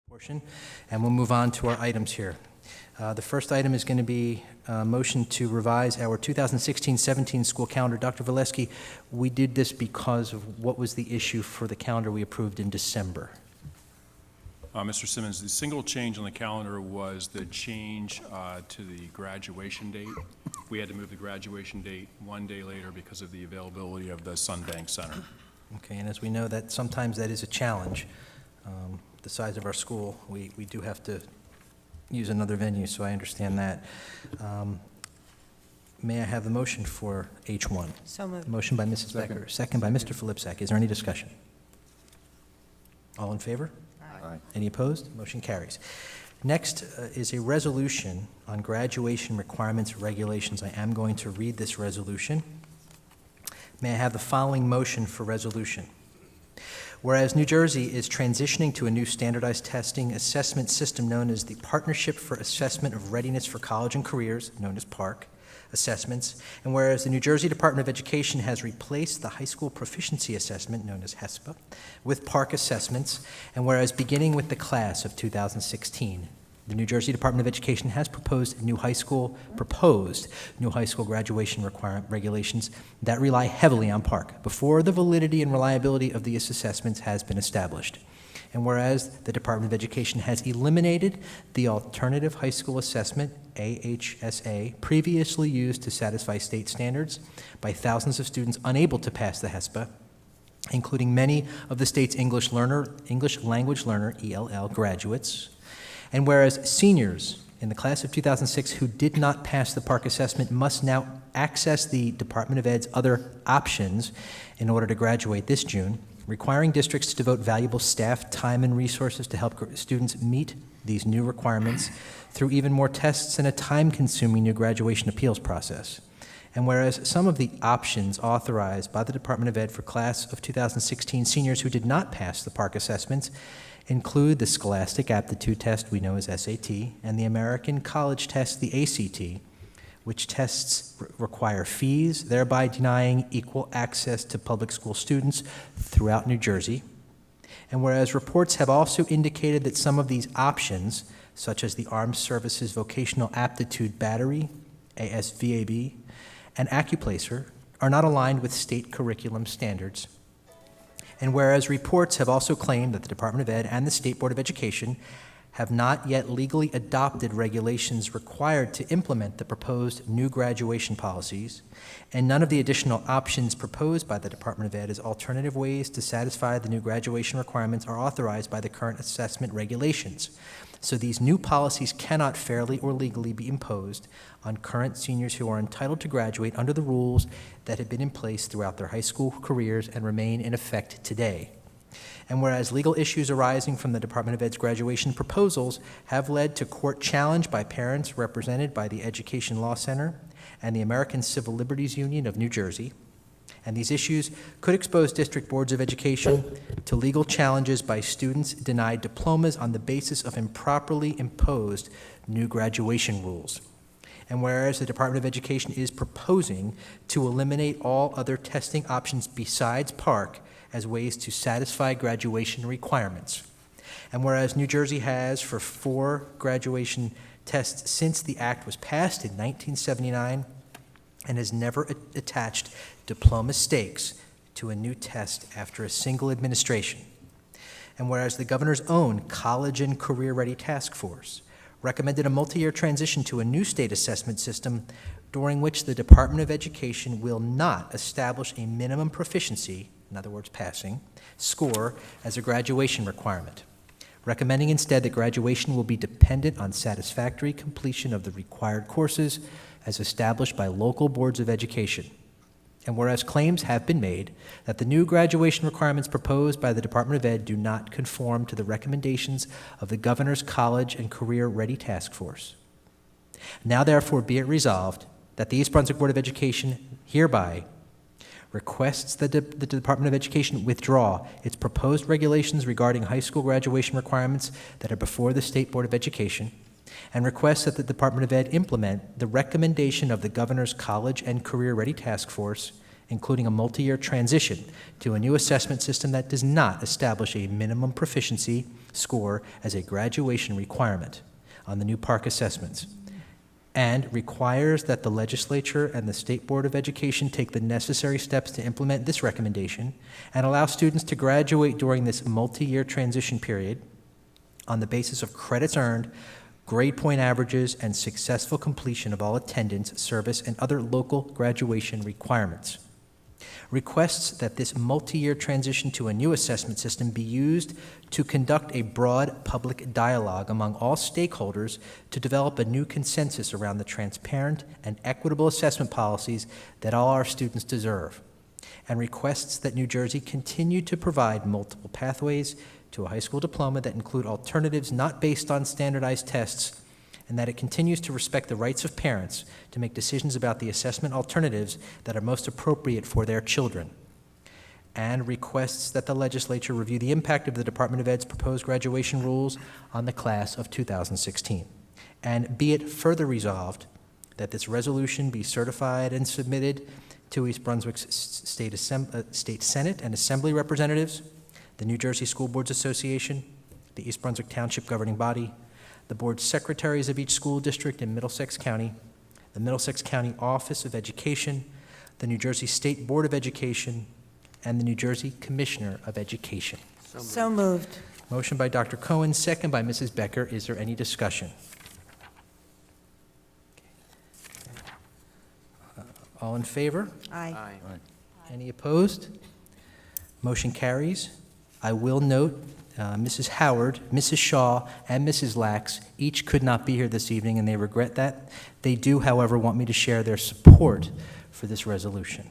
portion, and we'll move on to our items here. The first item is going to be a motion to revise our 2016-17 school calendar. Dr. Valesky, we did this because of what was the issue for the calendar we approved in December? Mr. Simmons, the single change on the calendar was the change to the graduation date. We had to move the graduation date one day later because of the availability of the Sunbank Center. Okay, and as we know, that sometimes that is a challenge. The size of our school, we do have to use another venue, so I understand that. May I have the motion for H1? So moved. Motion by Mrs. Becker, second by Mr. Filipczak. Is there any discussion? All in favor? Aye. Any opposed? Motion carries. Next is a resolution on graduation requirements and regulations. I am going to read this resolution. May I have the following motion for resolution? Whereas New Jersey is transitioning to a new standardized testing assessment system known as the Partnership for Assessment of Readiness for College and Careers, known as PARC, assessments, and whereas the New Jersey Department of Education has replaced the High School Proficiency Assessment, known as HESPA, with PARC assessments, and whereas beginning with the class of 2016, the New Jersey Department of Education has proposed new high school graduation regulations that rely heavily on PARC before the validity and reliability of these assessments has been established. And whereas the Department of Education has eliminated the alternative high school assessment, AHSA, previously used to satisfy state standards by thousands of students unable to pass the HESPA, including many of the state's English language learner, ELL, graduates. And whereas seniors in the class of 2006 who did not pass the PARC assessment must now access the Department of Ed's other options in order to graduate this June, requiring districts to devote valuable staff, time, and resources to help students meet these new requirements through even more tests and a time-consuming new graduation appeals process. And whereas some of the options authorized by the Department of Ed for class of 2016 seniors who did not pass the PARC assessments include the Scholastic Aptitude Test, we know as SAT, and the American College Test, the ACT, which tests require fees, thereby denying equal access to public school students throughout New Jersey. And whereas reports have also indicated that some of these options, such as the Armed Services Vocational Aptitude Battery, ASVAB, and Accuplacer, are not aligned with state curriculum standards. And whereas reports have also claimed that the Department of Ed and the State Board of Education have not yet legally adopted regulations required to implement the proposed new graduation policies, and none of the additional options proposed by the Department of Ed as alternative ways to satisfy the new graduation requirements are authorized by the current assessment regulations. So these new policies cannot fairly or legally be imposed on current seniors who are entitled to graduate under the rules that have been in place throughout their high school careers and remain in effect today. And whereas legal issues arising from the Department of Ed's graduation proposals have led to court challenge by parents represented by the Education Law Center and the American Civil Liberties Union of New Jersey, and these issues could expose district boards of education to legal challenges by students denied diplomas on the basis of improperly imposed new graduation rules. And whereas the Department of Education is proposing to eliminate all other testing options besides PARC as ways to satisfy graduation requirements. And whereas New Jersey has, for 4 graduation tests since the act was passed in 1979, and has never attached diploma stakes to a new test after a single administration. And whereas the governor's own College and Career Ready Task Force recommended a multi-year transition to a new state assessment system during which the Department of Education will not establish a minimum proficiency, in other words, passing, score as a graduation requirement, recommending instead that graduation will be dependent on satisfactory completion of the required courses as established by local boards of education. And whereas claims have been made that the new graduation requirements proposed by the Department of Ed do not conform to the recommendations of the Governor's College and Career Ready Task Force. Now therefore be it resolved that the East Brunswick Board of Education hereby requests that the Department of Education withdraw its proposed regulations regarding high school graduation requirements that are before the State Board of Education, and requests that the Department of Ed implement the recommendation of the Governor's College and Career Ready Task Force including a multi-year transition to a new assessment system that does not establish a minimum proficiency score as a graduation requirement on the new park assessments, and requires that the legislature and the State Board of Education take the necessary steps to implement this recommendation and allow students to graduate during this multi-year transition period on the basis of credits earned, grade point averages, and successful completion of all attendance, service, and other local graduation requirements. Requests that this multi-year transition to a new assessment system be used to conduct a broad public dialogue among all stakeholders to develop a new consensus around the transparent and equitable assessment policies that all our students deserve, and requests that New Jersey continue to provide multiple pathways to a high school diploma that include alternatives not based on standardized tests, and that it continues to respect the rights of parents to make decisions about the assessment alternatives that are most appropriate for their children, and requests that the legislature review the impact of the Department of Ed's proposed graduation rules on the class of 2016. And be it further resolved that this resolution be certified and submitted to East Brunswick's State Senate and Assembly representatives, the New Jersey School Boards Association, the East Brunswick Township governing body, the board secretaries of each school district in Middlesex County, the Middlesex County Office of Education, the New Jersey State Board of Education, and the New Jersey Commissioner of Education. So moved. Motion by Dr. Cohen, second by Mrs. Becker. Is there any discussion? All in favor? Aye. Any opposed? Motion carries. I will note Mrs. Howard, Mrs. Shaw, and Mrs. Lax each could not be here this evening, and they regret that. They do, however, want me to share their support for this resolution.